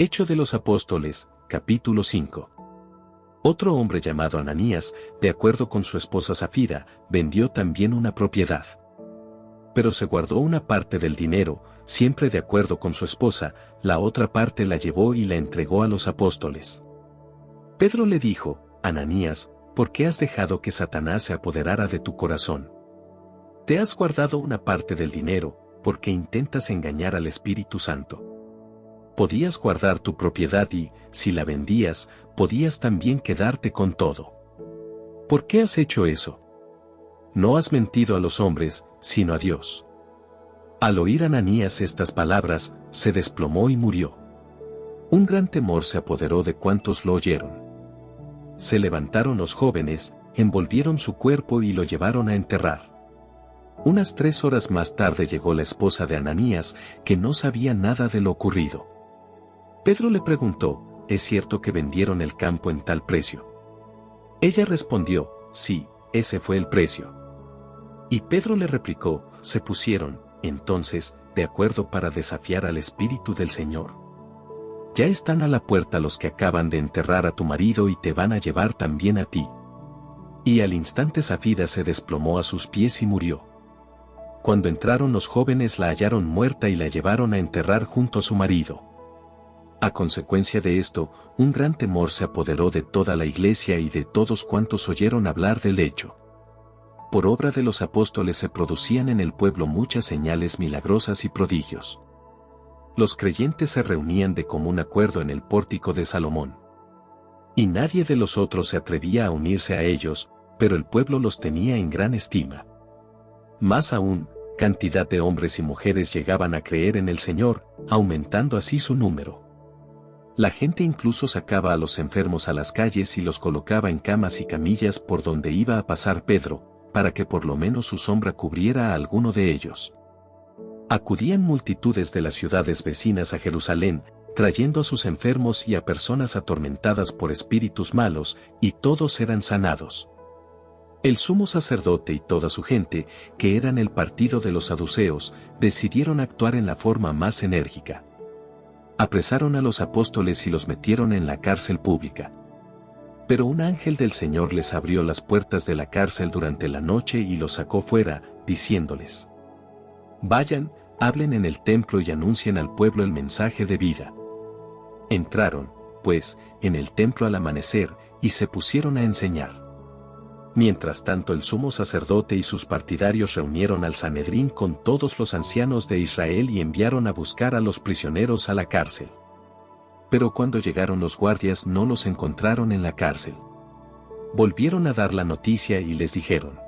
Hecho de los Apóstoles, capítulo 5. Otro hombre llamado Ananías, de acuerdo con su esposa Safira, vendió también una propiedad. Pero se guardó una parte del dinero, siempre de acuerdo con su esposa, la otra parte la llevó y la entregó a los apóstoles. Pedro le dijo: Ananías, ¿por qué has dejado que Satanás se apoderara de tu corazón? Te has guardado una parte del dinero, porque intentas engañar al Espíritu Santo. Podías guardar tu propiedad y, si la vendías, podías también quedarte con todo. ¿Por qué has hecho eso? No has mentido a los hombres, sino a Dios. Al oír Ananías estas palabras, se desplomó y murió. Un gran temor se apoderó de cuantos lo oyeron. Se levantaron los jóvenes, envolvieron su cuerpo y lo llevaron a enterrar. Unas 3 horas más tarde llegó la esposa de Ananías, que no sabía nada de lo ocurrido. Pedro le preguntó: ¿es cierto que vendieron el campo en tal precio? Ella respondió: sí, ese fue el precio. Y Pedro le replicó: se pusieron, entonces, de acuerdo para desafiar al Espíritu del Señor. Ya están a la puerta los que acaban de enterrar a tu marido y te van a llevar también a ti. Y al instante Safira se desplomó a sus pies y murió. Cuando entraron los jóvenes la hallaron muerta y la llevaron a enterrar junto a su marido. A consecuencia de esto, un gran temor se apoderó de toda la iglesia y de todos cuantos oyeron hablar del hecho. Por obra de los apóstoles se producían en el pueblo muchas señales milagrosas y prodigios. Los creyentes se reunían de común acuerdo en el pórtico de Salomón. Y nadie de los otros se atrevía a unirse a ellos, pero el pueblo los tenía en gran estima. Más aún, cantidad de hombres y mujeres llegaban a creer en el Señor, aumentando así su número. La gente incluso sacaba a los enfermos a las calles y los colocaba en camas y camillas por donde iba a pasar Pedro, para que por lo menos su sombra cubriera a alguno de ellos. Acudían multitudes de las ciudades vecinas a Jerusalén, trayendo a sus enfermos y a personas atormentadas por espíritus malos, y todos eran sanados. El sumo sacerdote y toda su gente, que eran el partido de los saduceos, decidieron actuar en la forma más enérgica. Apresaron a los apóstoles y los metieron en la cárcel pública. Pero un ángel del Señor les abrió las puertas de la cárcel durante la noche y los sacó fuera, diciéndoles: vayan, hablen en el templo y anuncien al pueblo el mensaje de vida. Entraron, pues, en el templo al amanecer, y se pusieron a enseñar. Mientras tanto el sumo sacerdote y sus partidarios reunieron al Sanedrín con todos los ancianos de Israel y enviaron a buscar a los prisioneros a la cárcel. Pero cuando llegaron los guardias no los encontraron en la cárcel. Volvieron a dar la noticia y les dijeron: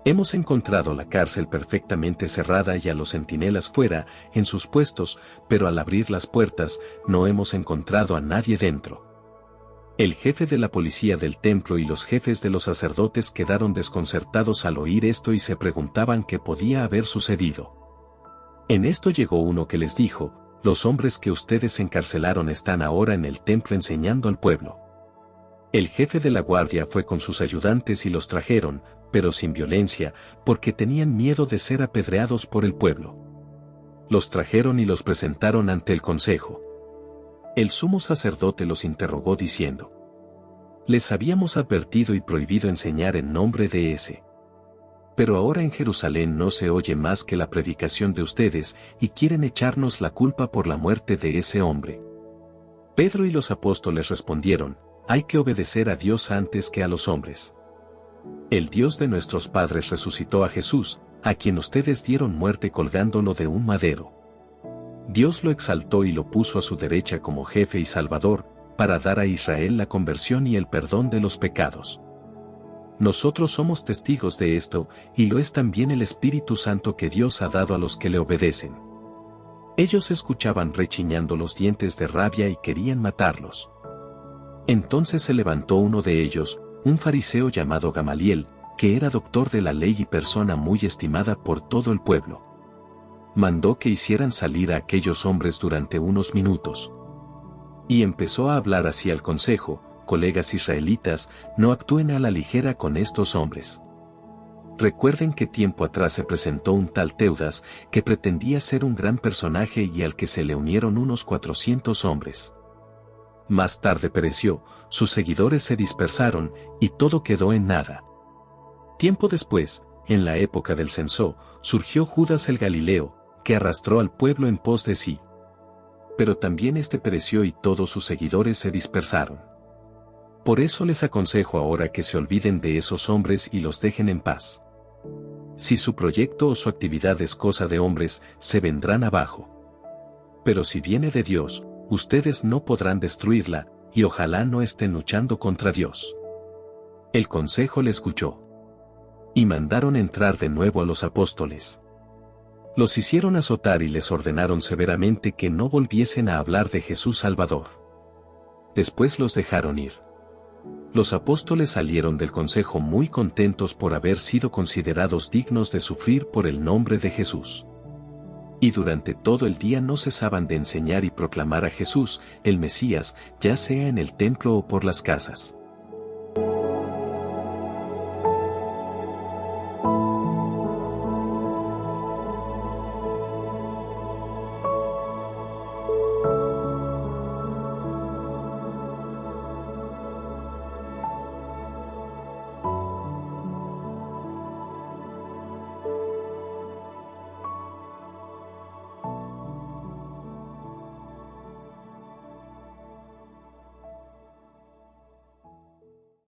hemos encontrado la cárcel perfectamente cerrada y a los centinelas fuera, en sus puestos, pero al abrir las puertas, no hemos encontrado a nadie dentro. El jefe de la policía del templo y los jefes de los sacerdotes quedaron desconcertados al oír esto y se preguntaban qué podía haber sucedido. En esto llegó uno que les dijo: los hombres que ustedes encarcelaron están ahora en el templo enseñando al pueblo. El jefe de la guardia fue con sus ayudantes y los trajeron, pero sin violencia, porque tenían miedo de ser apedreados por el pueblo. Los trajeron y los presentaron ante el consejo. El sumo sacerdote los interrogó diciendo: les habíamos advertido y prohibido enseñar en nombre de ese. Pero ahora en Jerusalén no se oye más que la predicación de ustedes, y quieren echarnos la culpa por la muerte de ese hombre. Pedro y los apóstoles respondieron: hay que obedecer a Dios antes que a los hombres. El Dios de nuestros padres resucitó a Jesús, a quien ustedes dieron muerte colgándolo de un madero. Dios lo exaltó y lo puso a su derecha como jefe y salvador, para dar a Israel la conversión y el perdón de los pecados. Nosotros somos testigos de esto, y lo es también el Espíritu Santo que Dios ha dado a los que le obedecen. Ellos escuchaban rechiñando los dientes de rabia y querían matarlos. Entonces se levantó uno de ellos, un fariseo llamado Gamaliel, que era doctor de la ley y persona muy estimada por todo el pueblo. Mandó que hicieran salir a aquellos hombres durante unos minutos. Y empezó a hablar así al consejo: colegas israelitas, no actúen a la ligera con estos hombres. recuerden que tiempo atrás se presentó un tal Teudas que pretendía ser un gran personaje y al que se le unieron unos 400 hombres. Más tarde pereció, sus seguidores se dispersaron y todo quedó en nada. Tiempo después, en la época del censo, surgió Judas el Galileo, que arrastró al pueblo en pos de sí. Pero también este pereció y todos sus seguidores se dispersaron. Por eso les aconsejo ahora que se olviden de esos hombres y los dejen en paz. Si su proyecto o su actividad es cosa de hombres, se vendrán abajo. Pero si viene de Dios, ustedes no podrán destruirla, y ojalá no estén luchando contra Dios. El consejo le escuchó. Y mandaron entrar de nuevo a los apóstoles. Los hicieron azotar y les ordenaron severamente que no volviesen a hablar de Jesús Salvador. Después los dejaron ir. Los apóstoles salieron del consejo muy contentos por haber sido considerados dignos de sufrir por el nombre de Jesús. Y durante todo el día no cesaban de enseñar y proclamar a Jesús, el Mesías, ya sea en el templo o por las casas.